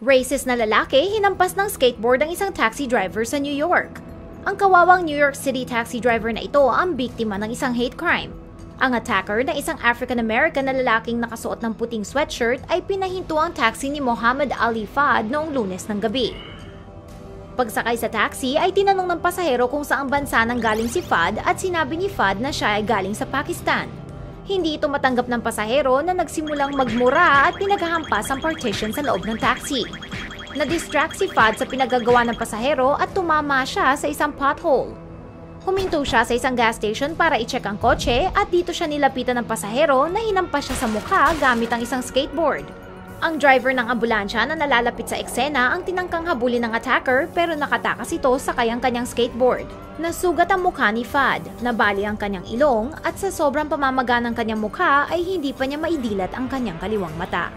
Racist na lalaki hinampas ng skateboard ang isang taxi driver sa New York. Ang kawawang New York City taxi driver na ito ang biktima ng isang hate crime. Ang attacker na isang African-American na lalaking nakasuot ng puting sweatshirt ay pinahinto ang taxi ni Muhammad Ali Fad noong Lunes ng gabi. Pagsakay sa taxi ay tinanong ng pasahero kung saang bansa nang galing si Fad at sinabi ni Fad na siya ay galing sa Pakistan. Hindi ito matanggap ng pasahero na nagsimulang magmura at pinaghahampas ang partition sa loob ng taxi. Na-distract si Fad sa pinagagawa ng pasahero at tumama siya sa isang pothole. Huminto siya sa isang gas station para i-check ang kotse at dito siya nilapitan ng pasahero na hinampas siya sa mukha gamit ang isang skateboard. Ang driver ng ambulansya na nalalapit sa eksena ang tinangkang habulin ng attacker pero nakatakas ito sa kanyang skateboard. Nasugat ang mukha ni Fad, nabali ang kanyang ilong at sa sobrang pamamaga ng kanyang mukha ay hindi pa niya maidilat ang kanyang kaliwang mata.